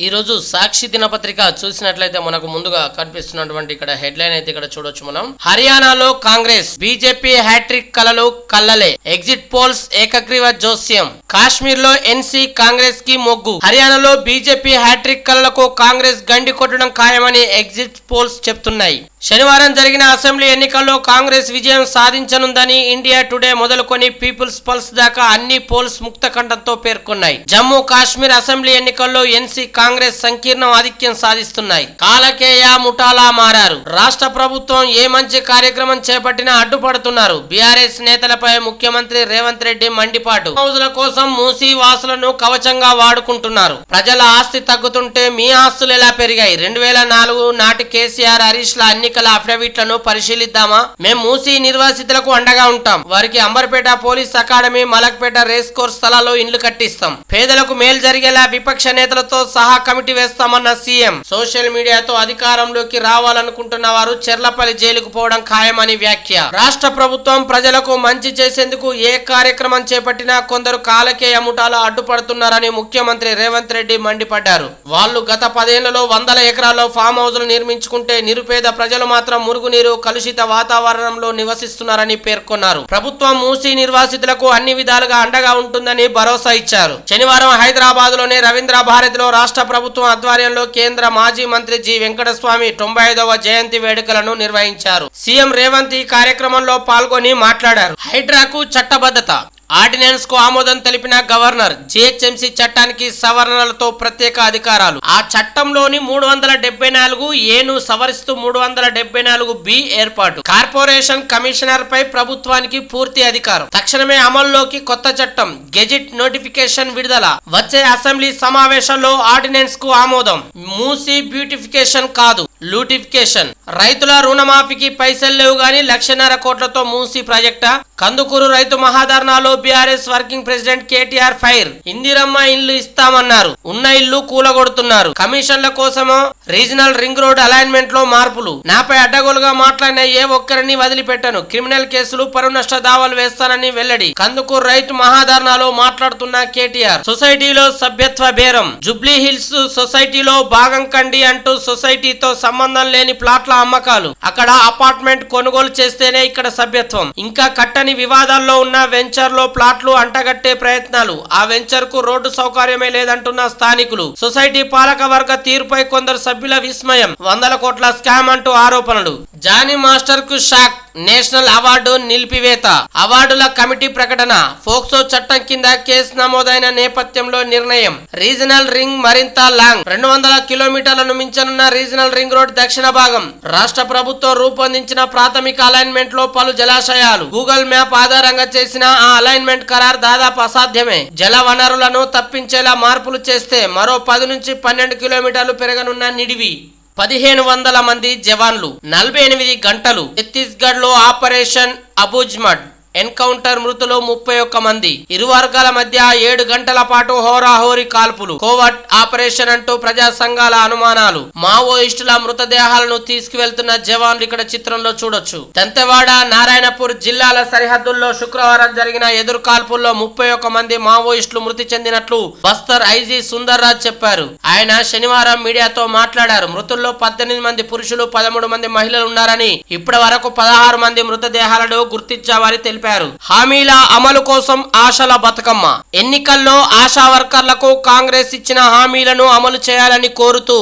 ఈ రోజు సాక్షి దినపత్రిక చూసినట్లయితే మనకు ముందుగా కనిపిస్తున్నటువంటి ఇక్కడ హెడ్లైన్ అయితే ఇక్కడ చూడొచ్చు మనం. హర్యానాలో కాంగ్రెస్ బీజేపీ హ్యాట్రిక్ కలలు కల్లలే, ఎగ్జిట్ పోల్స్ ఏకగ్రీవ జోస్యం. కాశ్మీర్ లో ఎన్సీ కాంగ్రెస్ కి మొగ్గు. హర్యానాలో బీజేపీ హ్యాట్రిక్ కలలకు కాంగ్రెస్ గండి కొట్టడం ఖాయమని ఎగ్జిట్ పోల్స్ చెప్తున్నాయి. శనివారం జరిగిన అసెంబ్లీ ఎన్నికల్లో కాంగ్రెస్ విజయం సాధించనుందని ఇండియా టుడే మొదలుకొని పీపుల్స్ పల్స్ దాకా అన్ని పోల్స్ ముక్త కంఠంతో పేర్కొన్నాయి. జమ్మూ కాశ్మీర్ అసెంబ్లీ ఎన్నికల్లో ఎన్సీ కాంగ్రెస్ సంకీర్ణ ఆధిక్యం సాధిస్తున్నాయి. కాలకేయ ముఠాలా మారారు. రాష్ట్ర ప్రభుత్వం ఏ మంచి కార్యక్రమం చేపట్టినా అడ్డుపడుతున్నారు. బీఆర్ఎస్ నేతలపై ముఖ్యమంత్రి రేవంత్ రెడ్డి మండిపాటు. హౌజుల కోసం మూసీ వాసులను కవచంగా వాడుకుంటున్నారు. ప్రజల ఆస్తి తగ్గుతుంటే మీ ఆస్తులు ఎలా పెరిగాయి? 2004 నాటి కేసీఆర్ హరీష్ ల ఎన్నికల అఫిడవిట్లను పరిశీలిద్దామా? మేము మూసీ నిర్వాసితులకు అండగా ఉంటాం. వారికి Amberpet police academy, Malakpet race course స్థలాల్లో ఇండ్లు కట్టిస్తాం. పేదలకు మేలు జరిగేలా విపక్ష నేతలతో సహా కమిటీ వేస్తామన్న సీఎం. సోషల్ మీడియాతో అధికారంలోకి రావాలనుకుంటున్న వారు చెర్లపల్లి జైలుకు పోవడం ఖాయమని వ్యాఖ్య. రాష్ట్ర ప్రభుత్వం ప్రజలకు మంచి చేసేందుకు ఏ కార్యక్రమం చేపట్టినా కొందరు కాలకేయ ముఠాలు అడ్డుపడుతున్నారని ముఖ్యమంత్రి రేవంత్ రెడ్డి మండిపడ్డారు. వాళ్ళు గత 10 ఏళ్లలో 100 ఎకరాల్లో ఫామ్ హౌస్లు నిర్మించుకుంటే నిరుపేద ప్రజలు మాత్రం మురుగునీరు, కలుషిత వాతావరణంలో నివసిస్తున్నారని పేర్కొన్నారు. ప్రభుత్వం మూసీ నిర్వాసితులకు అన్ని విధాలుగా అండగా ఉంటుందని భరోసా ఇచ్చారు. శనివారం హైదరాబాద్ లోని రవీంద్ర భారతిలో రాష్ట్ర ప్రభుత్వం ఆధ్వర్యంలో కేంద్ర మాజీ మంత్రి జి వెంకటస్వామి 95వ జయంతి వేడుకలను నిర్వహించారు. సీఎం రేవంత్ ఈ కార్యక్రమంలో పాల్గొని మాట్లాడారు. హైడ్రాకు చట్టబద్ధత. ఆర్డినెన్స్ కు ఆమోదం తెలిపిన గవర్నర్. జిహెచ్ఎంసీ చట్టానికి సవరణలతో ప్రత్యేక అధికారాలు. ఆ చట్టంలోని 374 ఏను సవరిస్తూ 374 బి ఏర్పాటు. కార్పొరేషన్ కమిషనర్ పై ప్రభుత్వానికి పూర్తి అధికారం. తక్షణమే అమల్లోకి కొత్త చట్టం. గెజిట్ నోటిఫికేషన్ విడుదల. వచ్చే అసెంబ్లీ సమావేశంలో ఆర్డినెన్స్ కు ఆమోదం. మూసీ బ్యూటిఫికేషన్ కాదు, లూటిఫికేషన్. రైతుల రుణమాఫీకి పైసలు లేవు గాని 1,50,000 కోట్లతో మూసీ ప్రాజెక్టా? కందుకూరు రైతు మహాధర్నాలో BRS working president KTR fire. Indiramma ఇల్లు ఇస్తామన్నారు, ఉన్న ఇల్లు కూలగొడుతున్నారు. కమిషన్ల కోసమో రీజనల్ రింగ్ రోడ్ అలైన్మెంట్ లో మార్పులు. నాపై అడ్డగోలుగా మాట్లాడిన ఏ ఒక్కరిని వదిలిపెట్టను. క్రిమినల్ కేసులు, పరువు నష్ట దావాలు వేస్తానని వెల్లడి. కందుకూరు రైతు మహాధర్నాలో మాట్లాడుతున్న కేటీఆర్. సొసైటీలో సభ్యత్వ బేరం. జుబ్లీ హిల్స్ సొసైటీలో భాగం కండి అంటూ సొసైటీతో సంబంధం లేని ప్లాట్ల అమ్మకాలు. అక్కడ అపార్ట్మెంట్ కొనుగోలు చేస్తేనే ఇక్కడ సభ్యత్వం. ఇంకా కట్టని వివాదాల్లో ఉన్న వెంచర్ లో ప్లాట్లు అంటగట్టే ప్రయత్నాలు. ఆ వెంచర్ కు రోడ్డు సౌకర్యమే లేదంటున్న స్థానికులు. సొసైటీ పాలక వర్గ తీరుపై కొందరు సభ్యుల విస్మయం. 100 కోట్ల స్కామ్ అంటూ ఆరోపణలు. జానీ మాస్టర్ కు షాక్. నేషనల్ అవార్డు నిలిపివేత. అవార్డుల కమిటీ ప్రకటన. ఫోక్సో చట్టం కింద కేసు నమోదైన నేపథ్యంలో నిర్ణయం. రీజనల్ రింగ్ మరింత లాంగ్. 200 కిలోమీటర్లను మించనున్న రీజనల్ రింగ్ రోడ్ దక్షిణ భాగం. రాష్ట్ర ప్రభుత్వం రూపొందించిన ప్రాథమిక అలైన్మెంట్ లో పలు జలాశయాలు. గూగుల్ మ్యాప్ ఆధారంగా చేసిన ఆ అలైన్మెంట్ ఖరారు దాదాపు అసాధ్యమే. జల వనరులను తప్పించేలా మార్పులు చేస్తే మరో 10 నుంచి 12 కిలోమీటర్లు పెరగనున్న నిడివి. 1,500 మంది జవాన్లు. 48 గంటలు. ఛత్తీస్గఢ్ లో ఆపరేషన్ అబుజ్మడ్. ఎన్కౌంటర్. మృతులు 31 మంది. ఇరు వర్గాల మధ్య 7 గంటల పాటు హోరాహోరీ కాల్పులు. కోవర్ట్ ఆపరేషన్ అంటూ ప్రజా సంఘాల అనుమానాలు. మావోయిస్టుల మృతదేహాలను తీసుకువెళ్తున్న జవాన్లు ఇక్కడ చిత్రంలో చూడొచ్చు. దంతెవాడ, నారాయణపూర్ జిల్లాల సరిహద్దుల్లో శుక్రవారం జరిగిన ఎదురు కాల్పుల్లో 31 మంది మావోయిస్టులు మృతి చెందినట్లు బస్తర్ ఐజీ సుందర్ రాజ్ చెప్పారు. ఆయన శనివారం మీడియాతో మాట్లాడారు. మృతుల్లో 18 మంది పురుషులు, 13 మంది మహిళలు ఉన్నారని, ఇప్పటి వరకు 16 మంది మృతదేహాలను గుర్తించామని తెలిపారు. హామీల అమలు కోసం ఆశల బతుకమ్మ. ఎన్నికల్లో ఆశా వర్కర్లకు కాంగ్రెస్ ఇచ్చిన హామీలను అమలు చేయాలని కోరుతూ